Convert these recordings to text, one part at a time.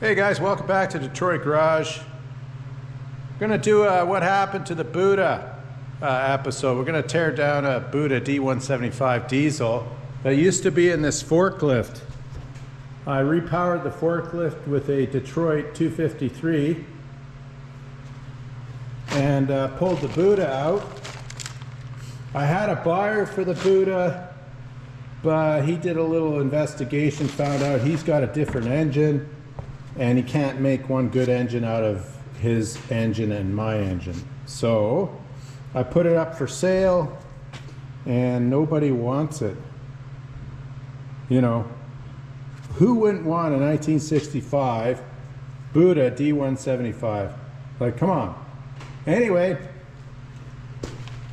Hey guys, welcome back to Detroit Garage. We're gonna do what happened to the Buda episode. We're gonna tear down a Buda D175 diesel that used to be in this forklift. I repowered the forklift with a Detroit 253 and pulled the Buda out. I had a buyer for the Buda, but he did a little investigation, found out he's got a different engine and he can't make one good engine out of his engine and my engine. So I put it up for sale and nobody wants it. You know, who wouldn't want a 1965 Buda D175? Like, come on. Anyway,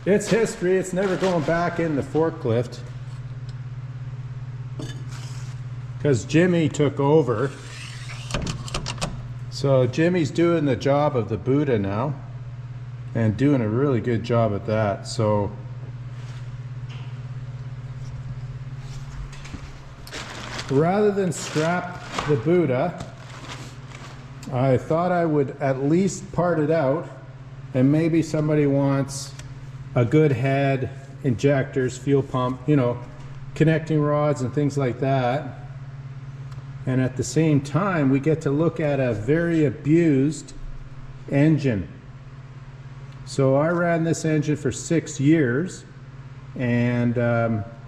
it's history. It's never going back in the forklift because Jimmy took over. So Jimmy's doing the job of the Buda now and doing a really good job at that. So rather than scrap the Buda, I thought I would at least part it out, and maybe somebody wants a good head, injectors, fuel pump, you know, connecting rods and things like that. And at the same time, we get to look at a very abused engine. So I ran this engine for 6 years and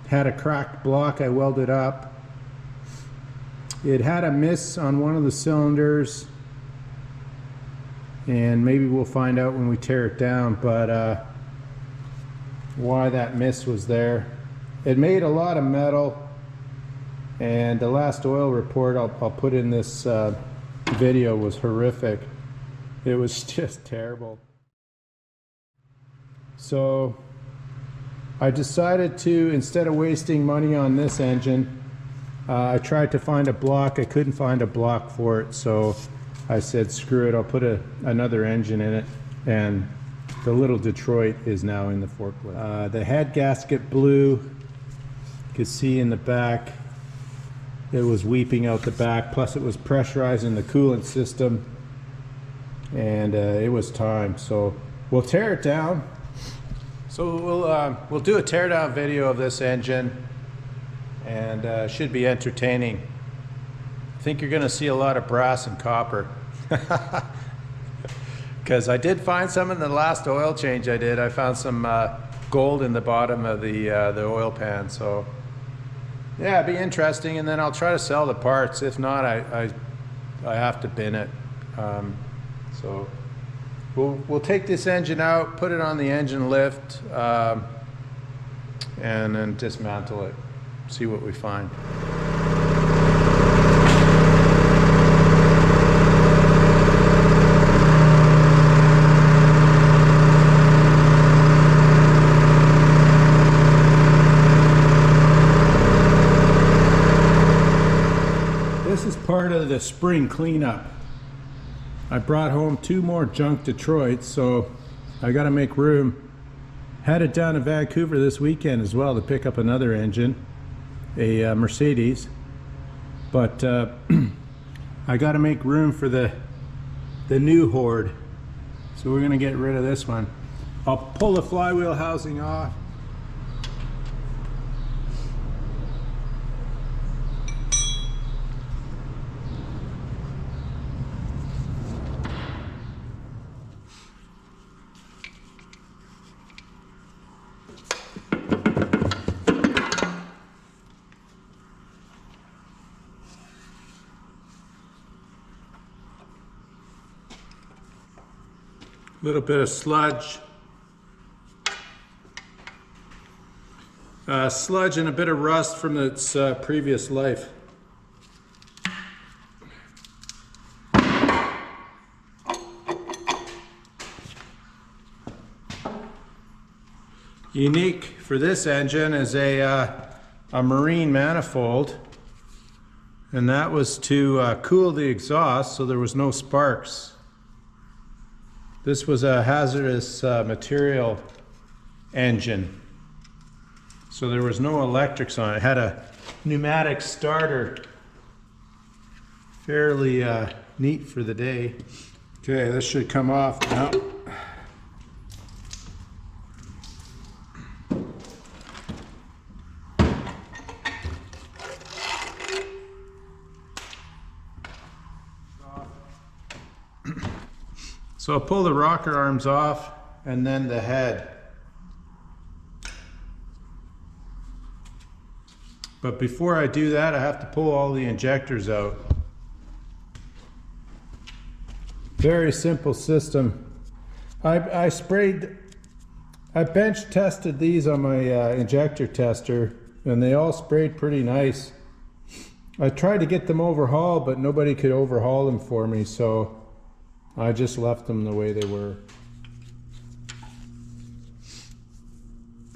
had a cracked block I welded up. It had a miss on one of the cylinders, and maybe we'll find out when we tear it down, but why that miss was there. It made a lot of metal. And the last oil report I'll put in this video was horrific. It was just terrible. So I decided to, instead of wasting money on this engine, I tried to find a block. I couldn't find a block for it, so I said screw it, I'll put another engine in it, and the little Detroit is now in the forklift. The head gasket blew. You can see in the back it was weeping out the back, plus it was pressurizing the coolant system, and it was time. So we'll tear it down. So we'll do a teardown video of this engine, and should be entertaining. I think you're going to see a lot of brass and copper, because I did find some in the last oil change I did. I found some gold in the bottom of the oil pan. So yeah, it'd be interesting, and then I'll try to sell the parts. If not, I have to bin it. So we'll take this engine out, put it on the engine lift, and then dismantle it. See what we find. This is part of the spring cleanup. I brought home 2 more junk Detroits, so I got to make room. Headed down to Vancouver this weekend as well to pick up another engine, a Mercedes. But I got to make room for the new horde. So we're going to get rid of this one. I'll pull the flywheel housing off. A little bit of sludge. Sludge and a bit of rust from its previous life. Unique for this engine is a marine manifold, and that was to cool the exhaust so there was no sparks. This was a hazardous material engine, so there was no electrics on it. It had a pneumatic starter, fairly neat for the day. Okay, this should come off now. So I'll pull the rocker arms off and then the head. But before I do that, I have to pull all the injectors out. Very simple system. I bench tested these on my injector tester, and they all sprayed pretty nice. I tried to get them overhauled, but nobody could overhaul them for me, so I just left them the way they were.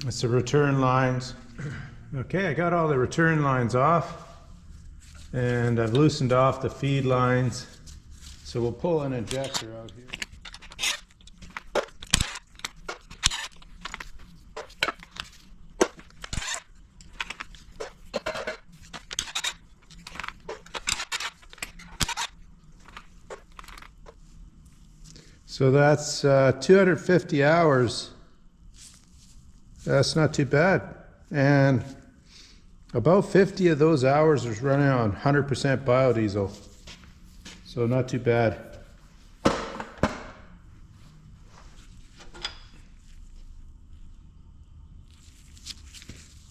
It's the return lines. Okay, I got all the return lines off, and I've loosened off the feed lines. So we'll pull an injector out here. So that's 250 hours. That's not too bad. And about 50 of those hours was running on 100% biodiesel. So not too bad.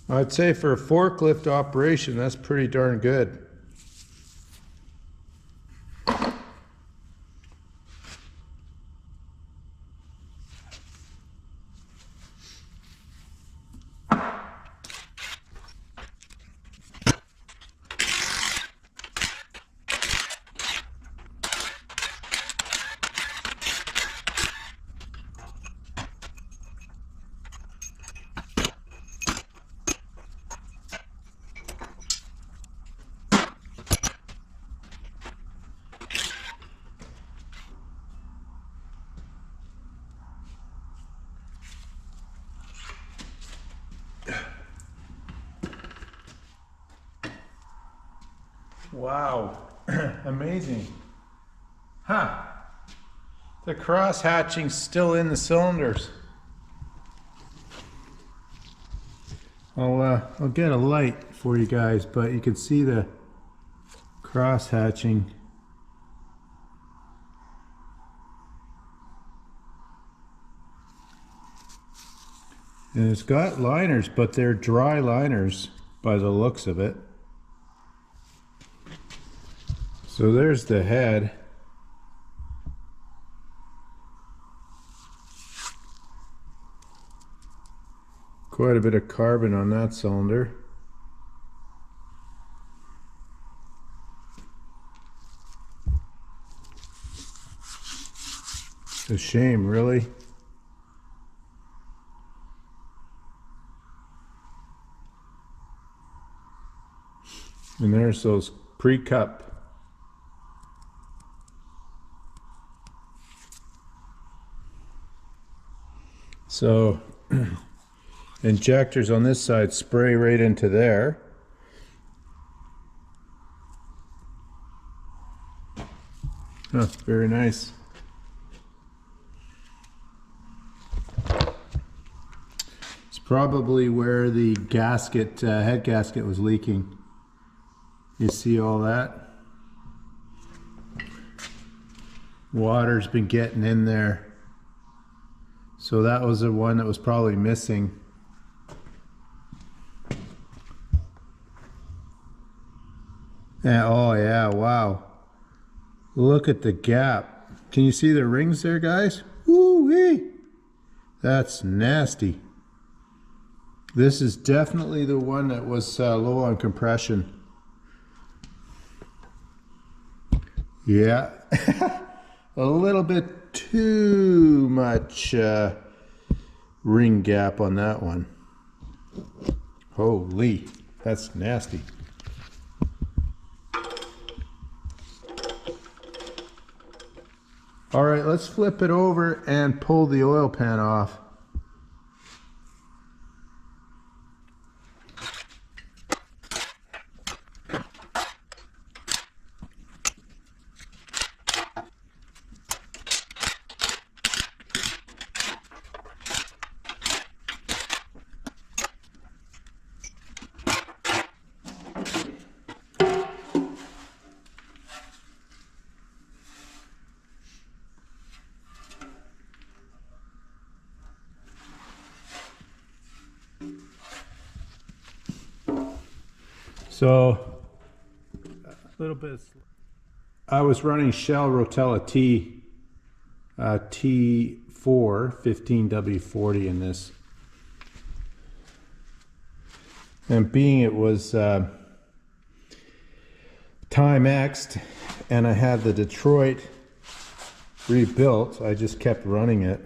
I'd say for a forklift operation, that's pretty darn good. Wow, amazing. Huh. The cross hatching's still in the cylinders. I'll get a light for you guys, but you can see the cross hatching. And it's got liners, but they're dry liners by the looks of it. So there's the head. Quite a bit of carbon on that cylinder. It's a shame, really. And there's those pre-cup. So injectors on this side spray right into there. Oh, very nice. It's probably where the gasket, head gasket was leaking. You see all that? Water's been getting in there. So that was the one that was probably missing. Yeah, oh yeah, wow. Look at the gap. Can you see the rings there, guys? Woo-wee! That's nasty. This is definitely the one that was low on compression. Yeah, a little bit too much ring gap on that one. Holy, that's nasty. All right, let's flip it over and pull the oil pan off. So a little bit. I was running Shell Rotella T4 15W40 in this, and being it was Timexed and I had the Detroit rebuilt, I just kept running it.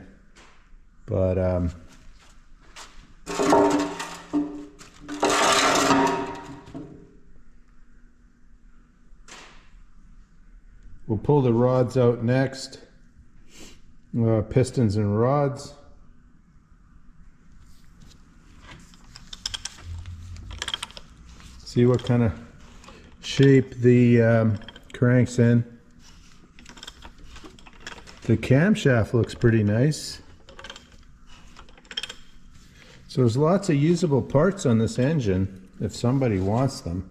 But we'll pull the rods out next, pistons and rods. See what kind of shape the crank's in. The camshaft looks pretty nice. So there's lots of usable parts on this engine if somebody wants them.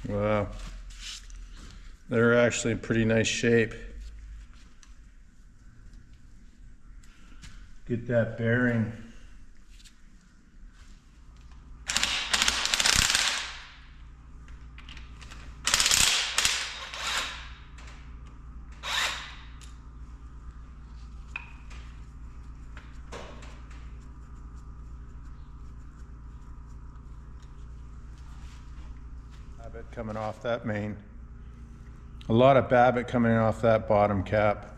Wow, they're actually in pretty nice shape. Get that bearing. Babbitt coming off that main. A lot of Babbitt coming off that bottom cap.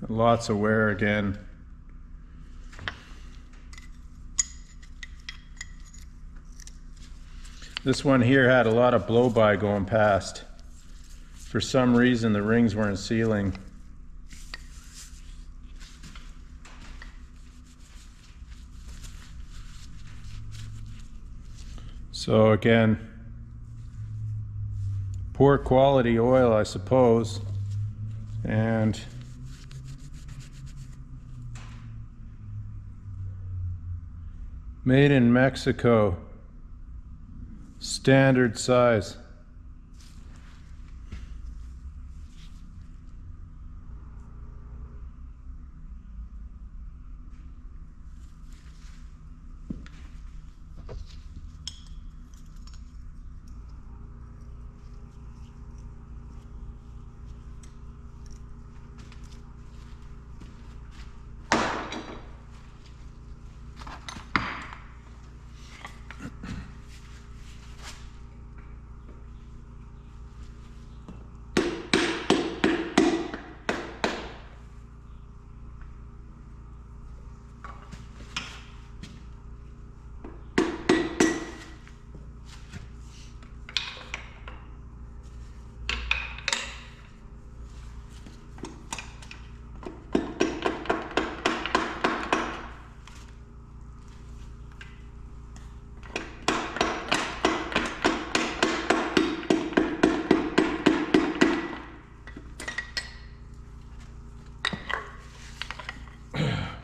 Lots of wear again. This one here had a lot of blow-by going past. For some reason the rings weren't sealing. So again, poor quality oil, I suppose, and made in Mexico, standard size.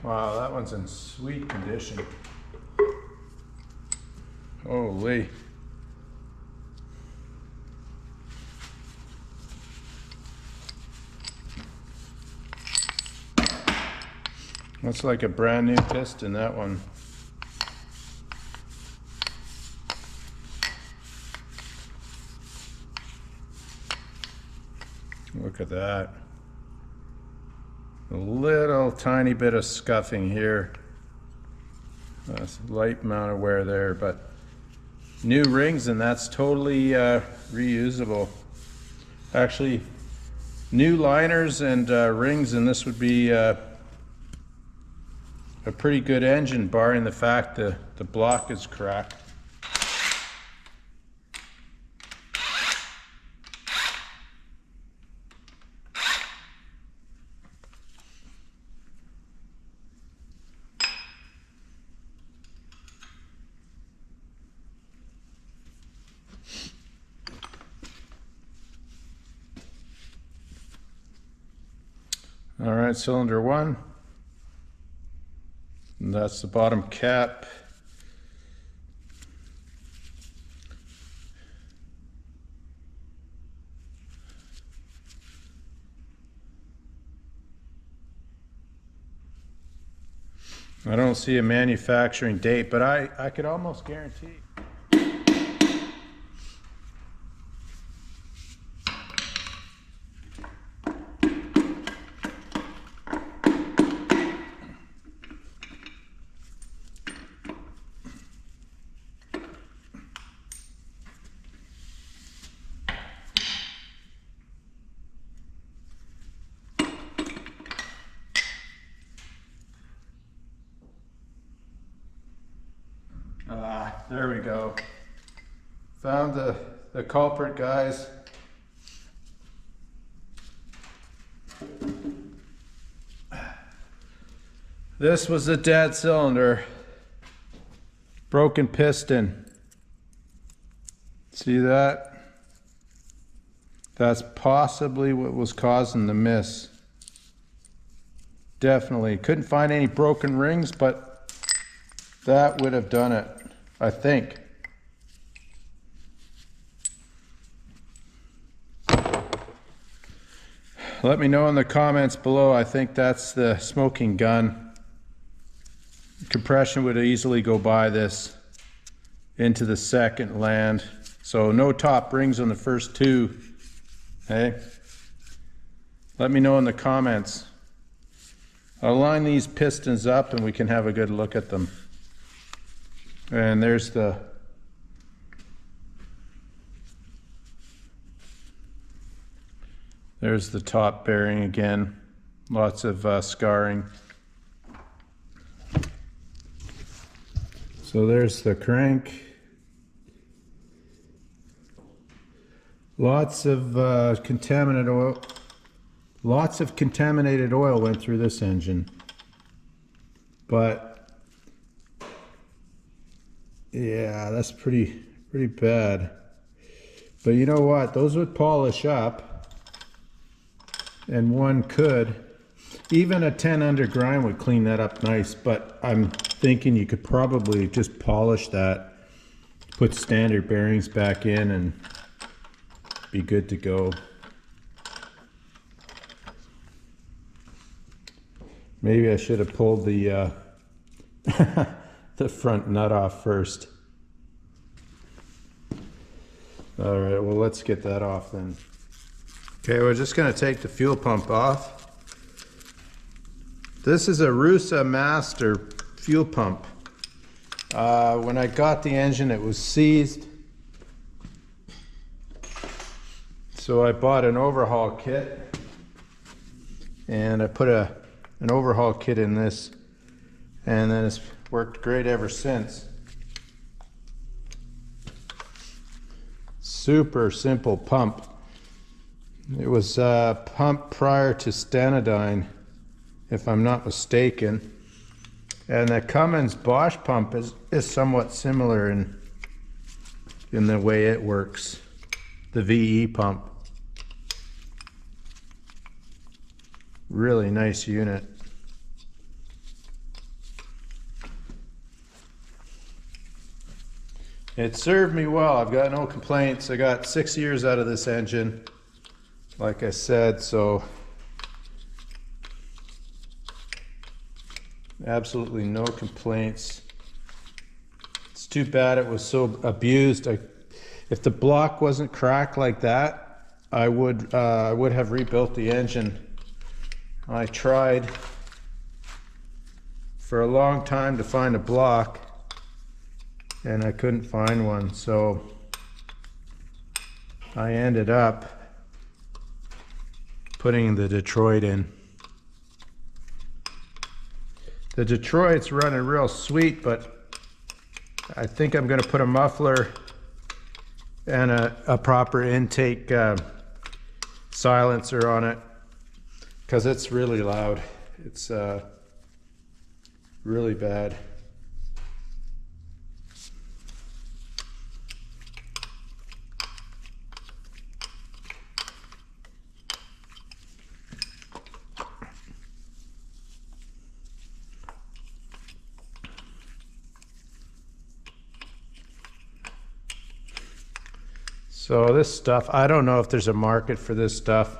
Wow, that one's in sweet condition. Holy. That's like a brand new piston, that one. Look at that. A little tiny bit of scuffing here. A light amount of wear there, but new rings, and that's totally reusable. Actually, new liners and rings, and this would be a pretty good engine, barring the fact that the block is cracked. All right, cylinder 1. And that's the bottom cap. I don't see a manufacturing date, but I could almost guarantee. There we go. Found the culprit, guys. This was a dead cylinder. Broken piston. See that? That's possibly what was causing the miss. Definitely. Couldn't find any broken rings, but that would have done it, I think. Let me know in the comments below. I think that's the smoking gun. Compression would easily go by this into the second land. So no top rings on the first two. Hey, let me know in the comments. I'll line these pistons up and we can have a good look at them. And there's the top bearing again. Lots of scarring. So there's the crank. Lots of contaminated oil. Lots of contaminated oil went through this engine. But yeah, that's pretty bad. But you know what? Those would polish up, and one could. Even a 10 under grind would clean that up nice, but I'm thinking you could probably just polish that, put standard bearings back in, and be good to go. Maybe I should have pulled the the front nut off first. All right, well, let's get that off then. Okay, we're just gonna take the fuel pump off. This is a Rusa Master fuel pump. When I got the engine, it was seized. So I bought an overhaul kit, and I put an overhaul kit in this, and then it's worked great ever since. Super simple pump. It was pumped prior to Stanodyne, if I'm not mistaken. And the Cummins Bosch pump is somewhat similar in the way it works. The VE pump. Really nice unit. It served me well. I've got no complaints. I got 6 years out of this engine, like I said, so absolutely no complaints. It's too bad it was so abused. If the block wasn't cracked like that, I would have rebuilt the engine. I tried for a long time to find a block, and I couldn't find one, so I ended up putting the Detroit in. The Detroit's running real sweet, but I think I'm going to put a muffler and a proper intake silencer on it, because it's really loud. It's really bad. So this stuff, I don't know if there's a market for this stuff.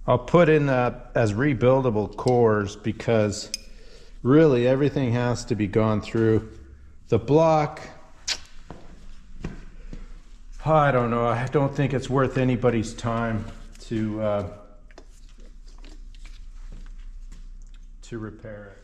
I'll put in as rebuildable cores because really everything has to be gone through. The block, I don't know. I don't think it's worth anybody's time to repair it.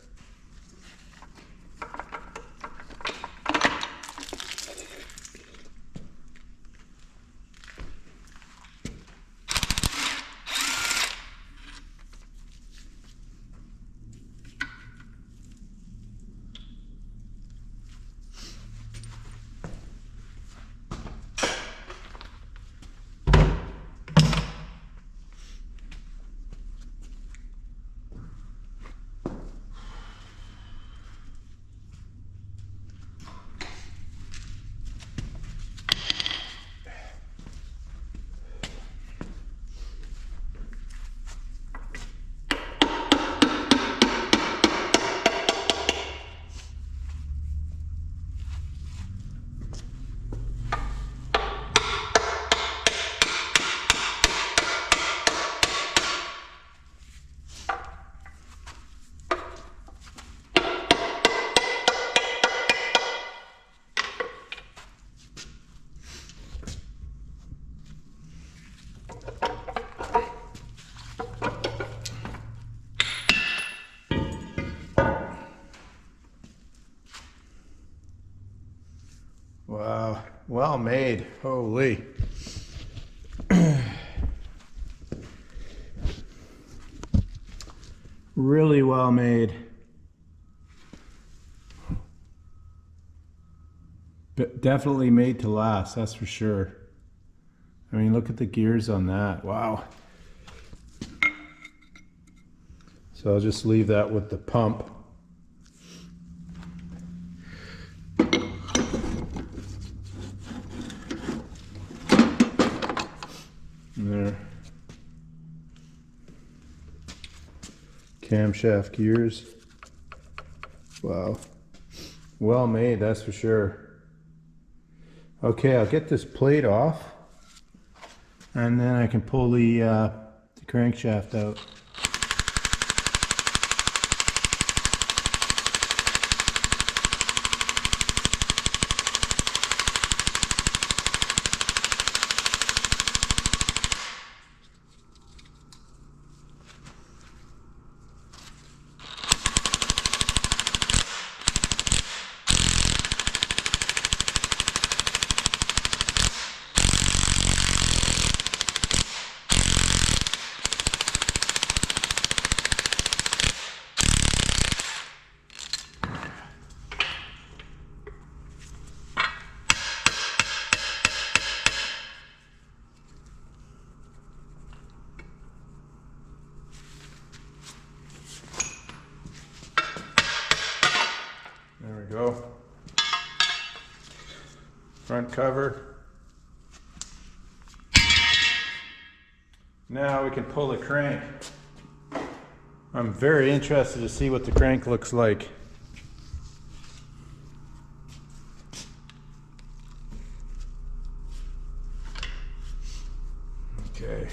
Wow, well made, holy. Really well made. But definitely made to last, that's for sure. I mean, look at the gears on that, wow. So I'll just leave that with the pump. There. Camshaft gears. Wow. Well made, that's for sure. Okay, I'll get this plate off and then I can pull the crankshaft out. There we go. Front cover. Now we can pull the crank. I'm very interested to see what the crank looks like. Okay.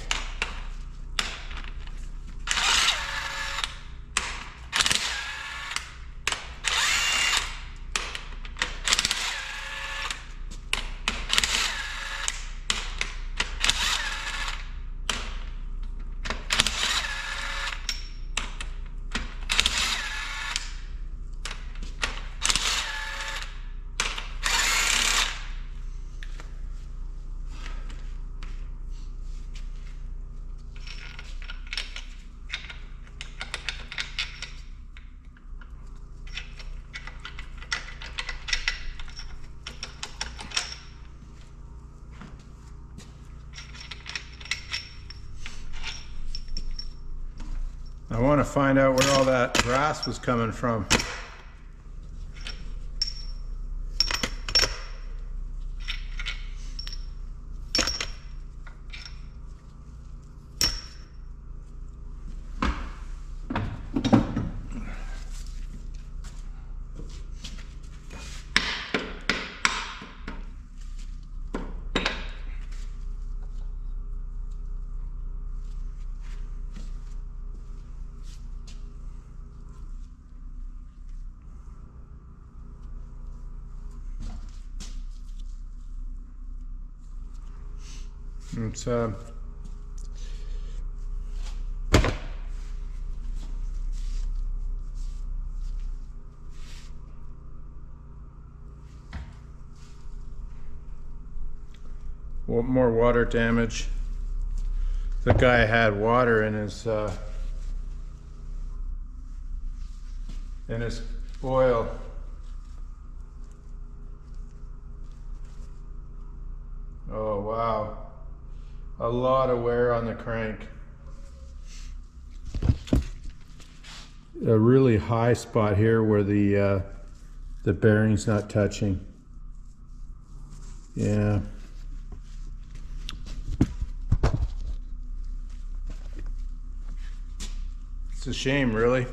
I want to find out where all that brass was coming from. It's more water damage. The guy had water in his oil. Oh wow, a lot of wear on the crank. A really high spot here where the bearing's not touching. Yeah. It's a shame, really.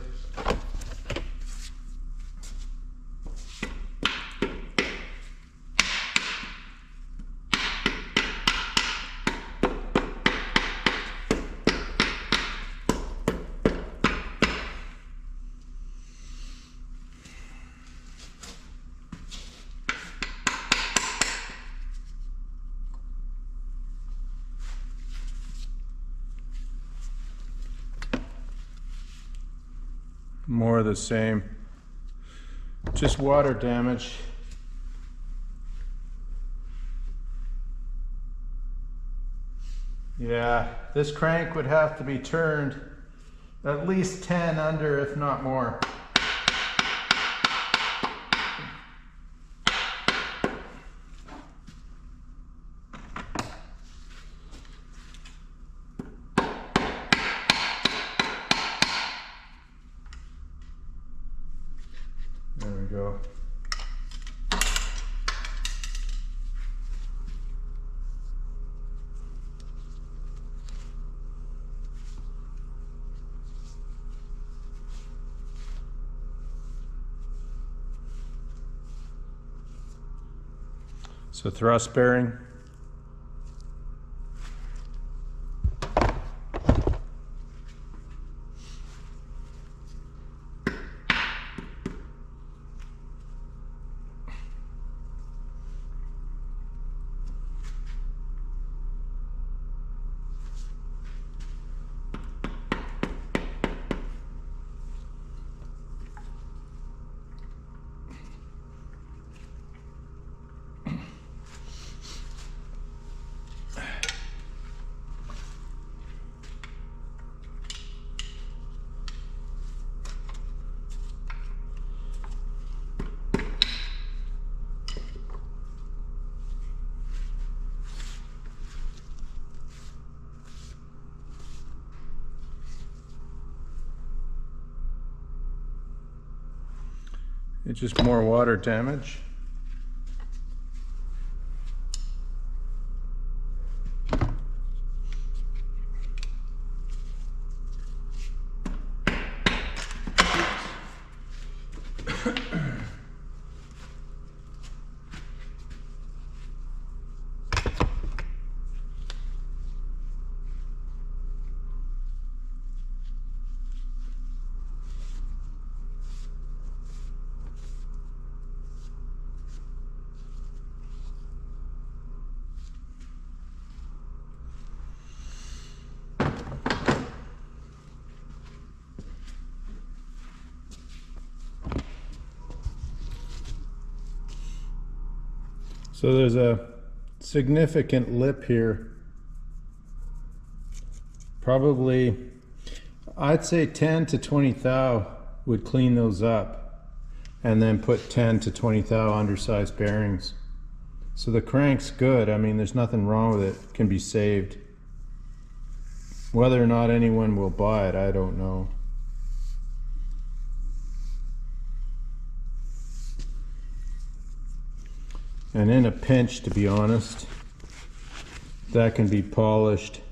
More of the same, just water damage. Yeah, this crank would have to be turned at least 10 under, if not more. There we go. So thrust bearing. It's just more water damage. So there's a significant lip here. Probably, I'd say 10 to 20 thou would clean those up, and then put 10 to 20 thou undersized bearings. So the crank's good. I mean, there's nothing wrong with it. It can be saved. Whether or not anyone will buy it, I don't know. And in a pinch, to be honest, that can be polished.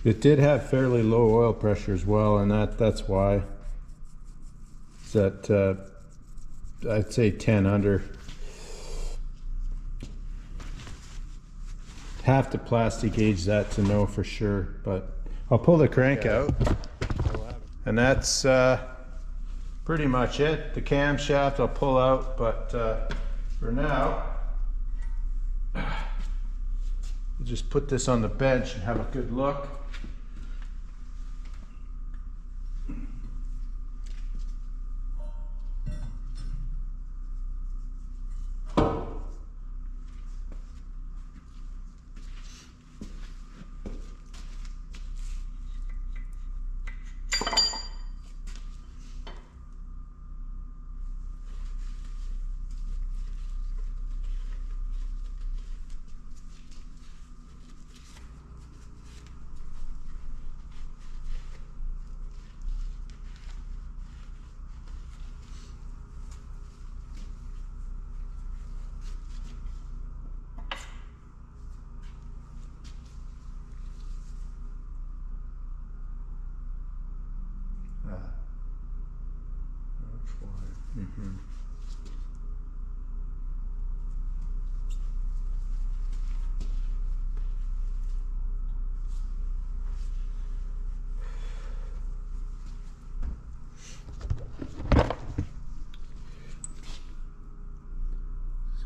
It did have fairly low oil pressure as well, and that's why. That I'd say 10 under. Have to plastic gauge that to know for sure, but I'll pull the crank out. And that's pretty much it. The camshaft I'll pull out, but for now, we'll just put this on the bench and have a good look.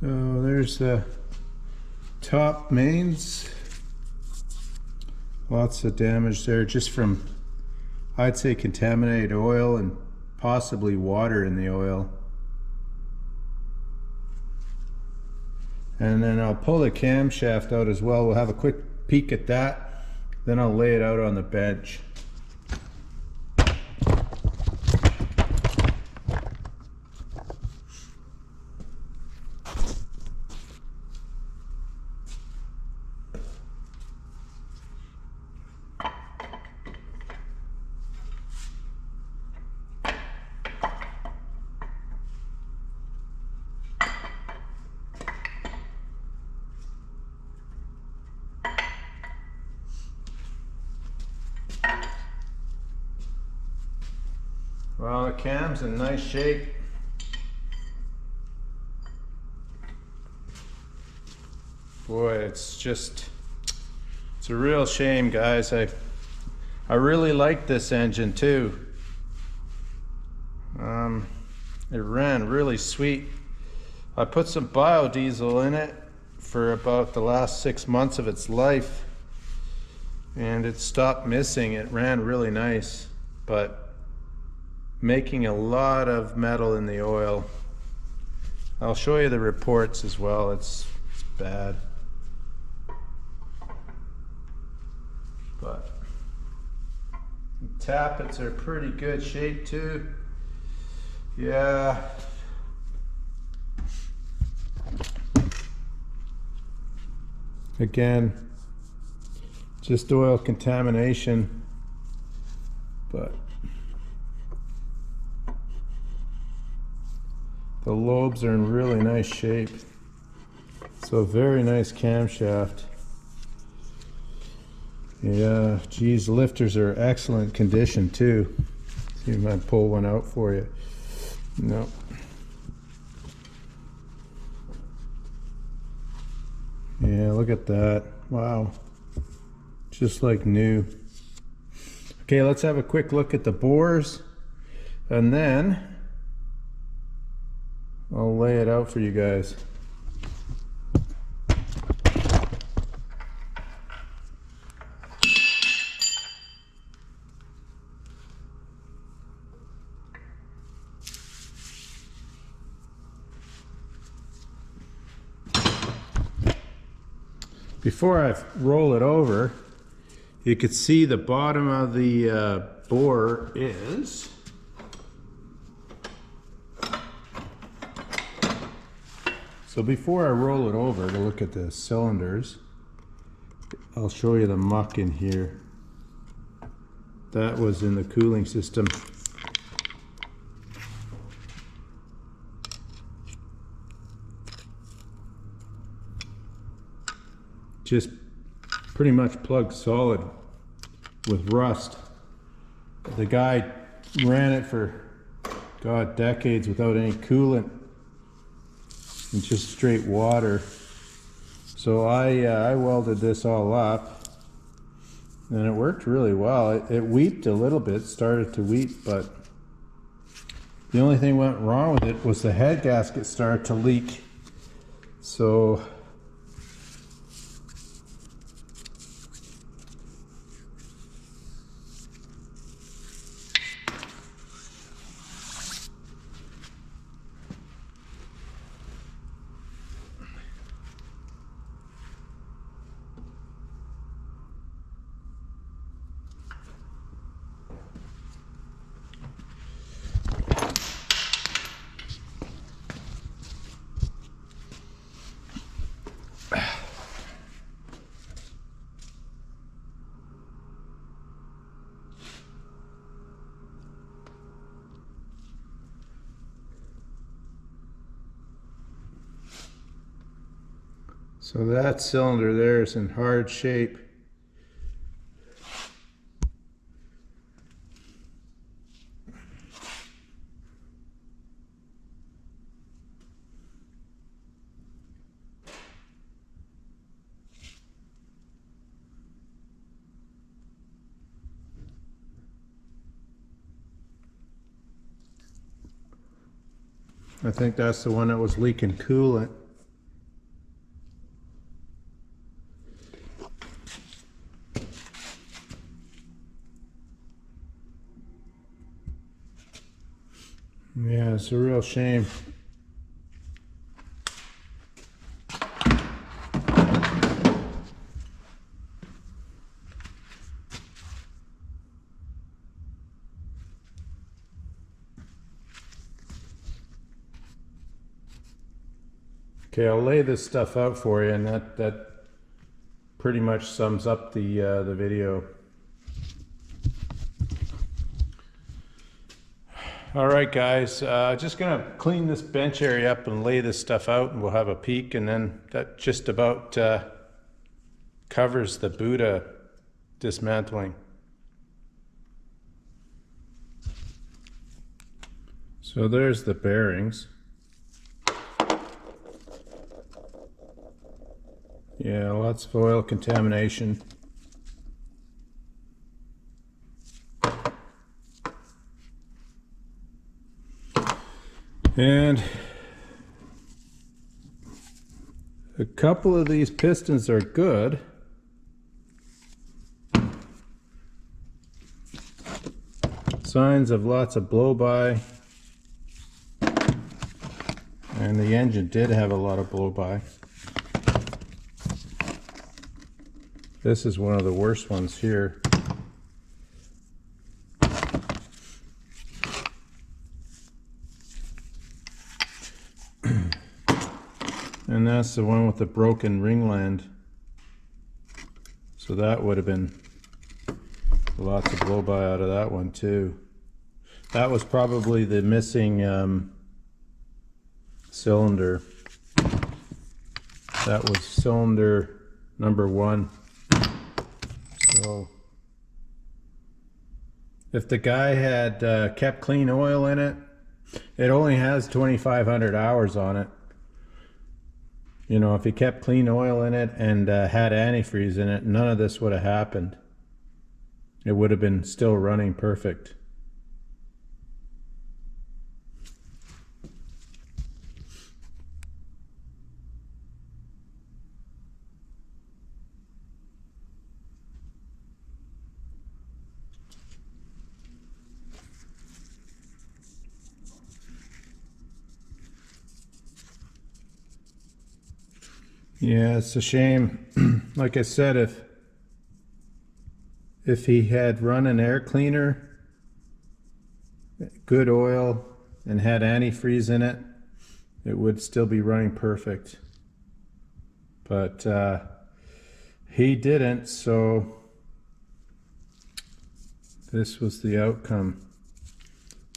So there's the top mains. Lots of damage there just from, I'd say, contaminated oil and possibly water in the oil. And then I'll pull the camshaft out as well. We'll have a quick peek at that. Then I'll lay it out on the bench. Well, the cam's in nice shape. Boy, it's a real shame, guys. I really like this engine too. It ran really sweet. I put some biodiesel in it for about the last 6 months of its life, and it stopped missing. It ran really nice, but making a lot of metal in the oil. I'll show you the reports as well. It's bad. But the tappets are pretty good shape too. Yeah. Again, just oil contamination, but the lobes are in really nice shape. So very nice camshaft. Yeah, geez, lifters are excellent condition too. See if I can pull one out for you. No. Yeah, look at that. Wow. Just like new. Okay, let's have a quick look at the bores, and then I'll lay it out for you guys. Before I roll it over, you could see the bottom of the bore is so before I roll it over to look at the cylinders, I'll show you the muck in here. That was in the cooling system. Just pretty much plugged solid with rust. The guy ran it for, God, decades without any coolant and just straight water. So I welded this all up, and it worked really well. It weeped a little bit, started to weep, but The only thing went wrong with it was the head gasket started to leak. So So that cylinder there is in hard shape. I think that's the one that was leaking coolant. Yeah, it's a real shame. Okay, I'll lay this stuff out for you, and that pretty much sums up the video. All right, guys, just gonna clean this bench area up and lay this stuff out, and we'll have a peek, and then that just about covers the Buda dismantling. So there's the bearings. Yeah, lots of oil contamination. And a couple of these pistons are good. Signs of lots of blow-by. And the engine did have a lot of blow-by. This is one of the worst ones here. And that's the one with the broken ringland. So that would have been lots of blow-by out of that one too. That was probably the missing cylinder. That was cylinder number 1. So if the guy had kept clean oil in it, it only has 2,500 hours on it. You know, if he kept clean oil in it and had antifreeze in it, none of this would have happened. It would have been still running perfect. Yeah, it's a shame. Like I said, if he had run an air cleaner, good oil, and had antifreeze in it, it would still be running perfect. But he didn't, so this was the outcome.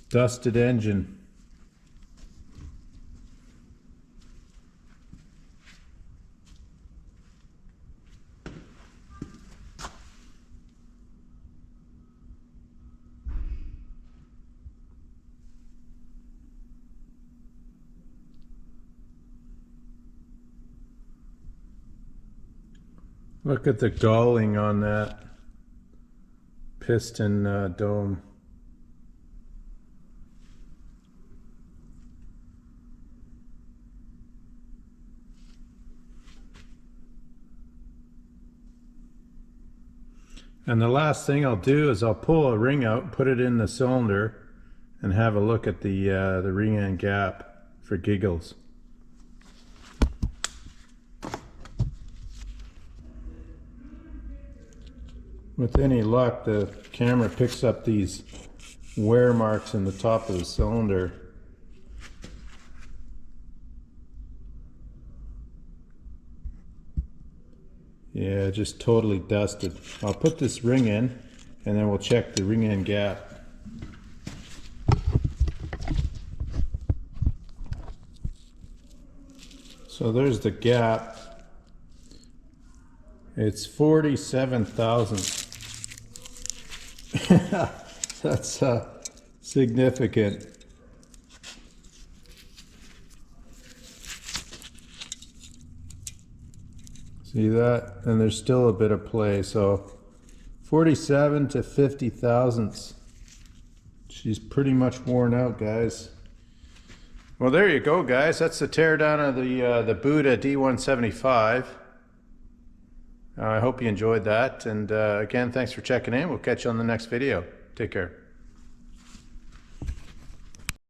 Dusted engine. Look at the galling on that piston dome. And the last thing I'll do is I'll pull a ring out, put it in the cylinder, and have a look at the ring end gap for giggles. With any luck, the camera picks up these wear marks in the top of the cylinder. Yeah, just totally dusted. I'll put this ring in and then we'll check the ring end gap. So there's the gap. It's 47 thousandths. That's significant. See that? And there's still a bit of play. So 47 to 50 thousandths. She's pretty much worn out, guys. Well, there you go, guys. That's the teardown of the Buda D175. I hope you enjoyed that. And again, thanks for checking in. We'll catch you on the next video. Take care.